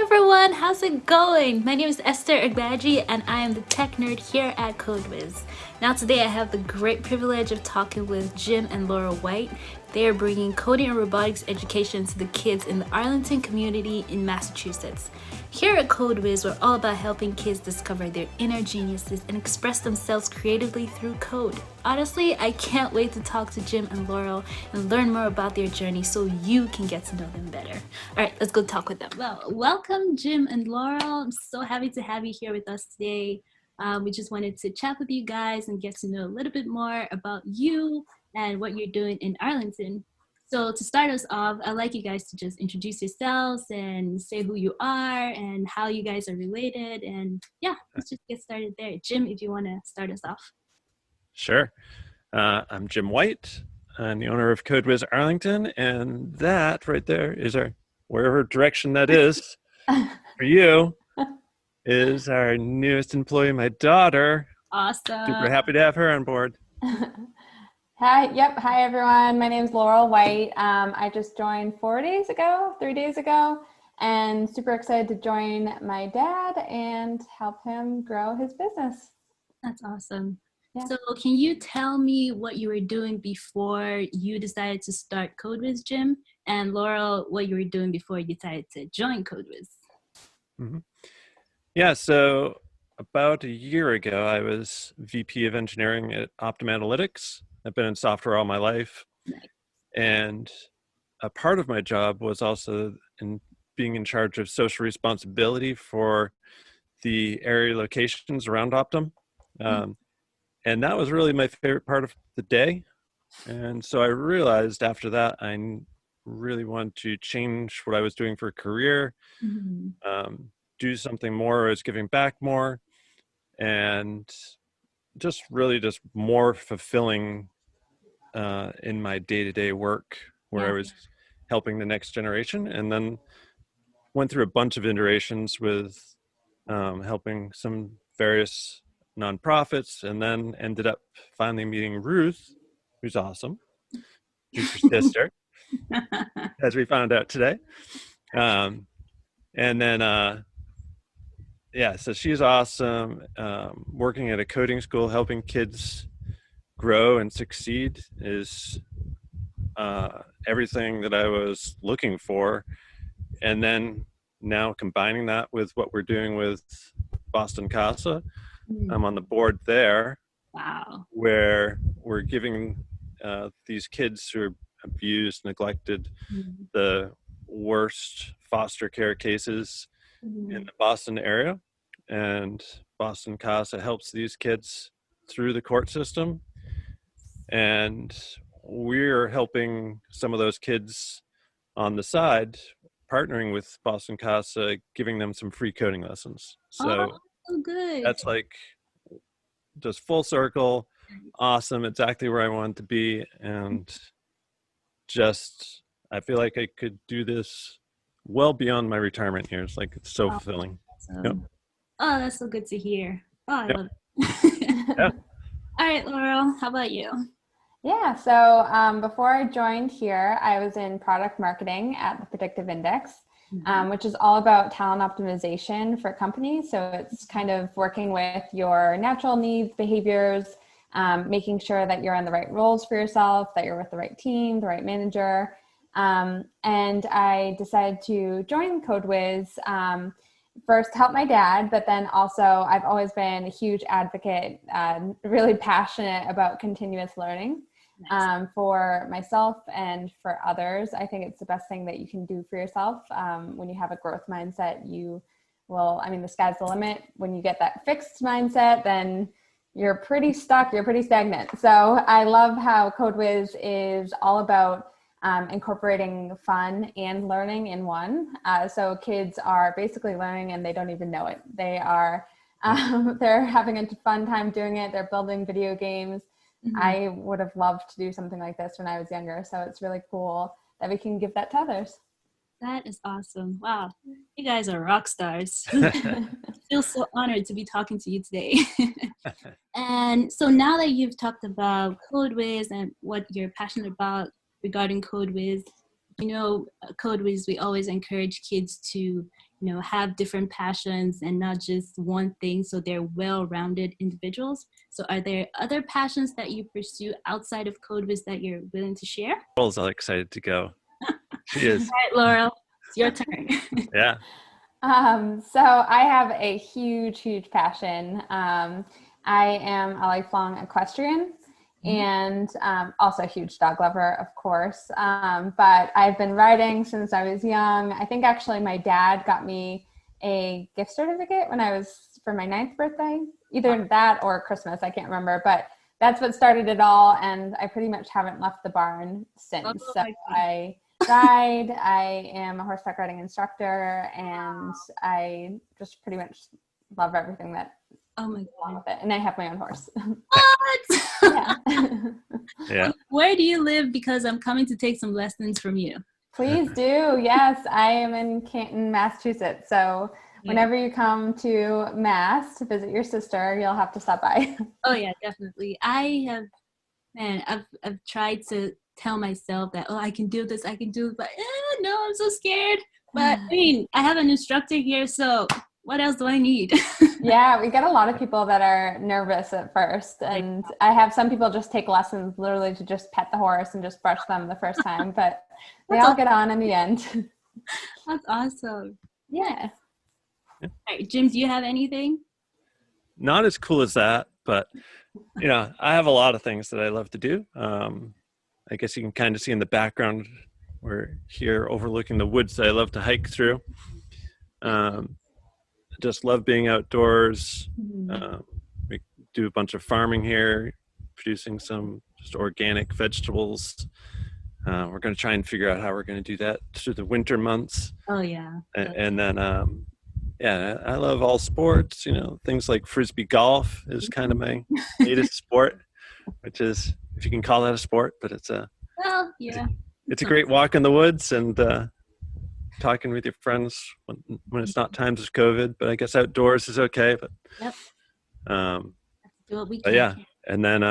everyone, how's it going? My name is Esther Agbaji and I am the tech nerd here at CodeWiz. Now today I have the great privilege of talking with Jim and Laura White. They are bringing coding and robotics education to the kids in the Arlington community in Massachusetts. Here at CodeWiz, we're all about helping kids discover their inner geniuses and express themselves creatively through code. Honestly, I can't wait to talk to Jim and Laurel and learn more about their journey so you can get to know them better. All right, let's go talk with them. Well, welcome, Jim and Laurel. I'm so happy to have you here with us today. We just wanted to chat with you guys and get to know a little bit more about you and what you're doing in Arlington. So to start us off, I'd like you guys to just introduce yourselves and say who you are and how you guys are related. And yeah, let's just get started there. Jim, if you want to start us off. Sure. I'm Jim White. I'm the owner of CodeWiz Arlington, and that right there is our, wherever direction that is for you, is our newest employee, my daughter. Awesome. Super happy to have her on board. Hi everyone. My name is Laurel White. I just joined 3 days ago, and super excited to join my dad and help him grow his business. That's awesome. Yeah. So can you tell me what you were doing before you decided to start CodeWiz, Jim? And Laurel, what you were doing before you decided to join CodeWiz? Mm-hmm. Yeah, so about a year ago, I was VP of Engineering at Optum Analytics. I've been in software all my life. Nice. And a part of my job was also in being in charge of social responsibility for the area locations around Optum. And that was really my favorite part of the day. And so I realized after that, I really wanted to change what I was doing for a career, do something more, I was giving back more, and just more fulfilling in my day-to-day work where I was helping the next generation. And then went through a bunch of iterations with helping some various nonprofits, and then ended up finally meeting Ruth, who's awesome. She's your sister, as we found out today. And then, so she's awesome. Working at a coding school, helping kids grow and succeed is everything that I was looking for. And then now combining that with what we're doing with Boston Casa, I'm on the board there. Wow. Where we're giving these kids who are abused, neglected, the worst foster care cases in the Boston area. And Boston Casa helps these kids through the court system. And we're helping some of those kids on the side, partnering with Boston Casa, giving them some free coding lessons. So good. That's like just full circle, awesome, exactly where I wanted to be. And just, I feel like I could do this well beyond my retirement years. Like, it's so fulfilling. Awesome. Yep. Oh, that's so good to hear. Oh, I love it. Yeah. All right, Laurel, how about you? Yeah, so before I joined here, I was in product marketing at the Predictive Index, which is all about talent optimization for companies. So it's kind of working with your natural needs, behaviors, making sure that you're in the right roles for yourself, that you're with the right team, the right manager. And I decided to join CodeWiz first to help my dad, but then also I've always been a huge advocate, really passionate about continuous learning. Nice. For myself and for others. I think it's the best thing that you can do for yourself. When you have a growth mindset, you will, the sky's the limit. When you get that fixed mindset, then you're pretty stuck, you're pretty stagnant. So I love how CodeWiz is all about incorporating fun and learning in one. So kids are basically learning and they don't even know it. They are, they're having a fun time doing it. They're building video games. I would have loved to do something like this when I was younger. So it's really cool that we can give that to others. That is awesome. Wow. You guys are rock stars. I feel so honored to be talking to you today. And so now that you've talked about CodeWiz and what you're passionate about regarding CodeWiz, CodeWiz, we always encourage kids to, have different passions and not just one thing, so they're well-rounded individuals. So are there other passions that you pursue outside of CodeWiz that you're willing to share? Laurel's all excited to go. She is. All right, Laurel, it's your turn. Yeah. So I have a huge passion. I am a lifelong equestrian and also a huge dog lover, of course. But I've been riding since I was young. I think actually my dad got me a gift certificate when I was for my 9th birthday, either that or Christmas. I can't remember, but that's what started it all. And I pretty much haven't left the barn since. So I ride, I am a horseback riding instructor, and I just pretty much love everything that along with it. And I have my own horse. What? Yeah. Yeah. Where do you live? Because I'm coming to take some lessons from you. Please do. Yes, I am in Canton, Massachusetts. So whenever you come to Mass to visit your sister, you'll have to stop by. Oh yeah, definitely. I've tried to tell myself that, I can do this, but no, I'm so scared. But I mean, I have an instructor here, so what else do I need? Yeah, we get a lot of people that are nervous at first, and I have some people just take lessons literally to just pet the horse and just brush them the first time, but they all get on in the end. That's awesome. Yeah. All right, Jim, do you have anything? Not as cool as that, but I have a lot of things that I love to do. I guess you can kind of see in the background, we're here overlooking the woods that I love to hike through. Just love being outdoors. We do a bunch of farming here, producing some just organic vegetables. We're going to try and figure out how we're going to do that through the winter months. Oh yeah. And then I love all sports. Things like frisbee golf is kind of my latest sport, which is, if you can call that a sport, but it's a great walk in the woods and talking with your friends when it's not times of COVID. But I guess outdoors is okay. But do what we can. But yeah, and then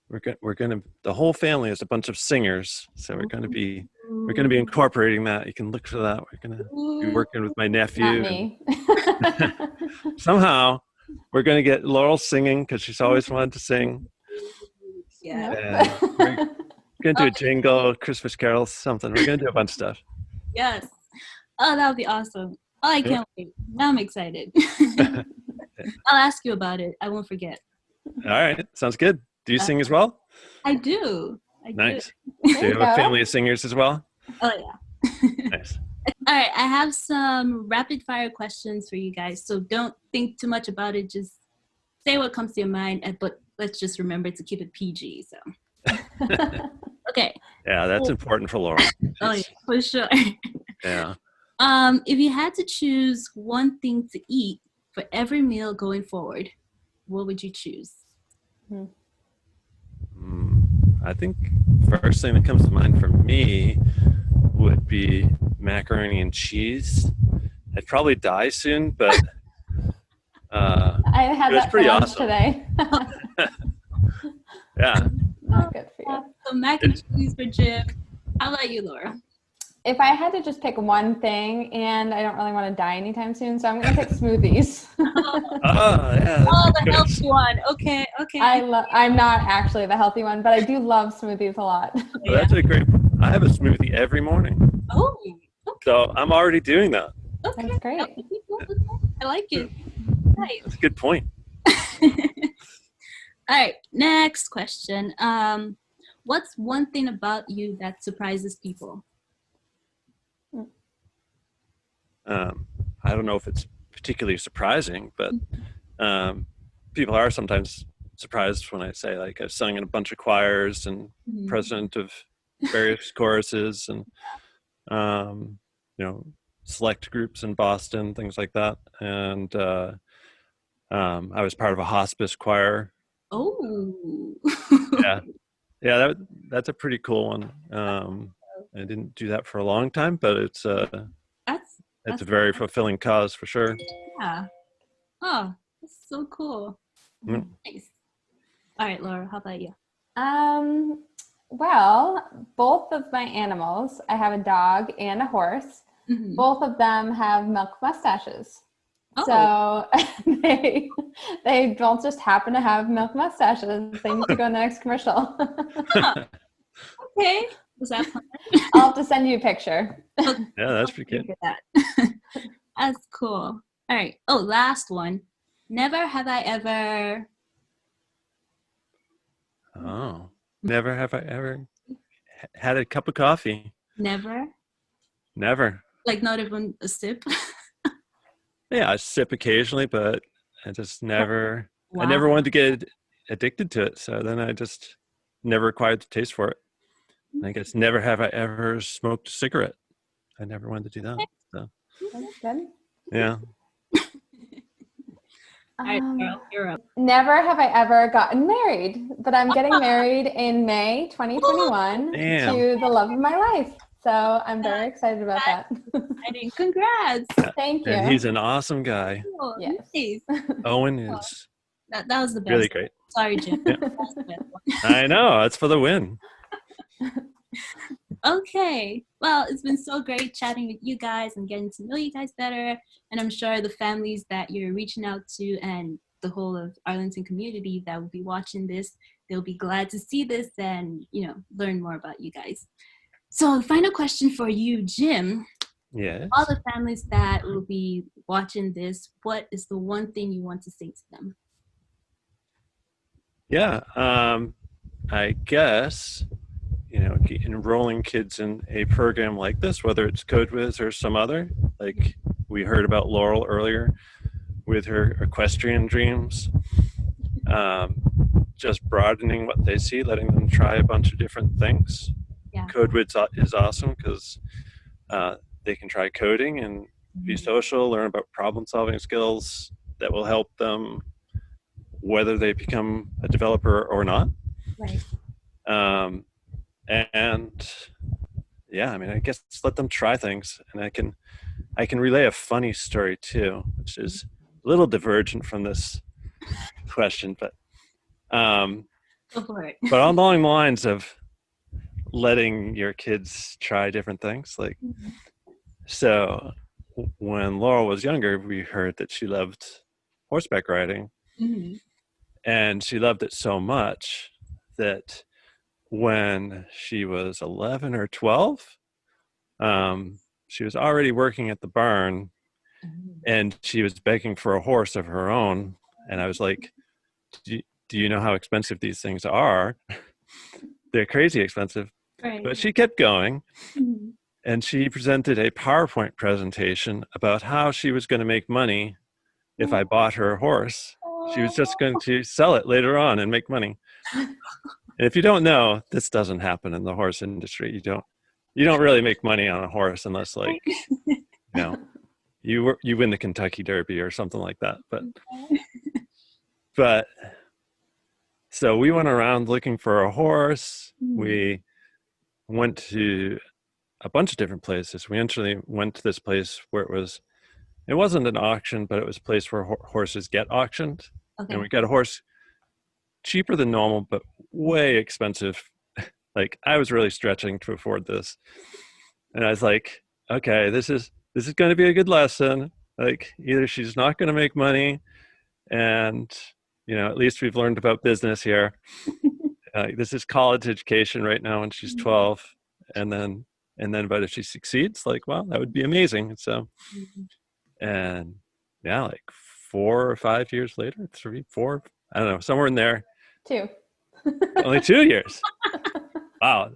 we're gonna the whole family is a bunch of singers, so we're gonna be incorporating that. You can look for that. We're gonna be working with my nephew. Not me. Somehow we're gonna get Laurel singing because she's always wanted to sing. Yeah. And we're gonna do a jingle, Christmas carols, something. We're gonna do a bunch of stuff. Yes. Oh, that would be awesome. Oh, I can't wait. Now I'm excited. I'll ask you about it. I won't forget. All right, sounds good. Do you sing as well? I do. Nice. Do you have a family of singers as well? Oh yeah. Nice. All right, I have some rapid fire questions for you guys. So don't think too much about it. Just say what comes to your mind, but let's just remember to keep it PG. So. Okay. Yeah, that's important for Laurel. Oh yeah, for sure. Yeah. If you had to choose one thing to eat for every meal going forward, what would you choose? I think first thing that comes to mind for me would be macaroni and cheese. I'd probably die soon, but I had that for lunch today. Yeah. Not good for you. So mac and cheese for Jim. How about you, Laura? If I had to just pick one thing, and I don't really want to die anytime soon, so I'm going to pick smoothies. Yeah. Oh, the healthy one. Okay. I'm not actually the healthy one, but I do love smoothies a lot. Well, that's a great. I have a smoothie every morning. Oh. Okay. So I'm already doing that. Okay. That's great. I like it. Nice. That's a good point. All right, next question. What's one thing about you that surprises people? I don't know if it's particularly surprising, but people are sometimes surprised when I say, like, I've sung in a bunch of choirs and president of various choruses and select groups in Boston, things like that. And I was part of a hospice choir. Oh. Yeah, that's a pretty cool one. I didn't do that for a long time, but it's a very fulfilling cause for sure. Yeah. Oh, that's so cool. Nice. All right, Laura, how about you? Well, both of my animals, I have a dog and a horse. Mhm. Both of them have milk mustaches. Oh, So they don't just happen to have milk mustaches. They need to go in the next commercial. okay. Was that fun? I'll have to send you a picture. Okay, Yeah, that's pretty thank good. you for that. That's cool. All right. Oh, last one. Never have I ever. Oh, never have I ever had a cup of coffee. Never. Never. Like not even a sip. Yeah, I sip occasionally, but I just never, I never Wow. wanted to get addicted to it. So then I just never acquired the taste for it. And I guess never have I ever smoked a cigarette. I never wanted to do that. So That's good. yeah. All right, Carl, Um, you're up. Never have I ever gotten married, but I'm getting married in May 2021 Damn. to the love of my life. So I'm very excited about that. Exciting. Congrats. Thank And you. he's an awesome guy. Oh, Yes. nice. Owen is That was the best. really great. Sorry, Jim. Yeah. That's the best one. I know. That's for the win. Okay. Well, it's been so great chatting with you guys and getting to know you guys better. And I'm sure the families that you're reaching out to and the whole of Arlington community that will be watching this, they'll be glad to see this and, learn more about you guys. So the final question for you, Jim, Yes. all the families that will be watching this, what is the one thing you want to say to them? Yeah. I guess, enrolling kids in a program like this, whether it's CodeWiz or some other, like we heard about Laurel earlier with her equestrian dreams, just broadening what they see, letting them try a bunch of different things. Yeah. CodeWiz is awesome because they can try coding and be social, learn about problem solving skills that will help them whether they become a developer or not. Right. And yeah, I mean, I guess let them try things, and I can relay a funny story too, which is a little divergent from this question, but Go for it. but along the lines of letting your kids try different things, like so when Laurel was younger, we heard that she loved horseback riding, Mhm. and she loved it so much that when she was 11 or 12, she was already working at the barn, and she was begging for a horse of her own. And I was like, do you know how expensive these things are? They're crazy expensive. Right. But she kept going, Mhm. and she presented a PowerPoint presentation about how she was going to make money if I bought her a horse. She was just going to sell it later on and make money. And if you don't know, this doesn't happen in the horse industry. You don't really make money on a horse unless, like, you win the Kentucky Derby or something like that. But so we went around looking for a horse. We went to a bunch of different places. We actually went to this place where it wasn't an auction, but it was a place where horses get auctioned. Okay. And we got a horse cheaper than normal, but way expensive. Like, I was really stretching to afford this. And I was like, okay, this is going to be a good lesson. Like, either she's not going to make money, and at least we've learned about business here. This is college education right now, and she's 12, and then but if she succeeds, like, well, that would be amazing. So, and yeah, like 4 or 5 years later, 3, 4, I don't know, somewhere in there. 2. Only 2 years. Wow.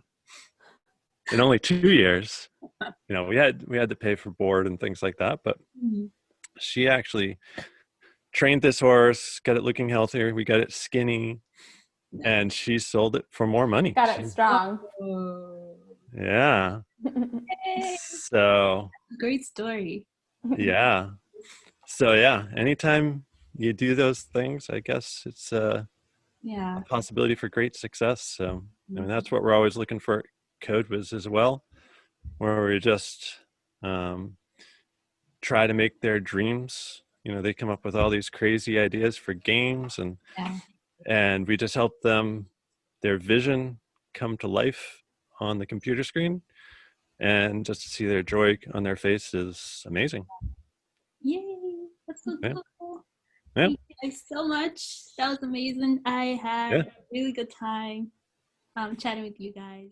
In only 2 years, we had to pay for board and things like that, but she actually trained this horse, got it looking healthier. We got it skinny, and she sold it for more money. Got it strong. Yeah. So Great story. yeah. So yeah, anytime you do those things, I guess it's a possibility for great success. So I mean, that's what we're always looking for at CodeWiz as well, where we just try to make their dreams. They come up with all these crazy ideas for games, and we just help them, their vision come to life on the computer screen, and just to see their joy on their face is amazing. Yay! That's so Yeah. cool. Yeah. Thank you guys so much. That was amazing. I had Yeah. a really good time chatting with you guys.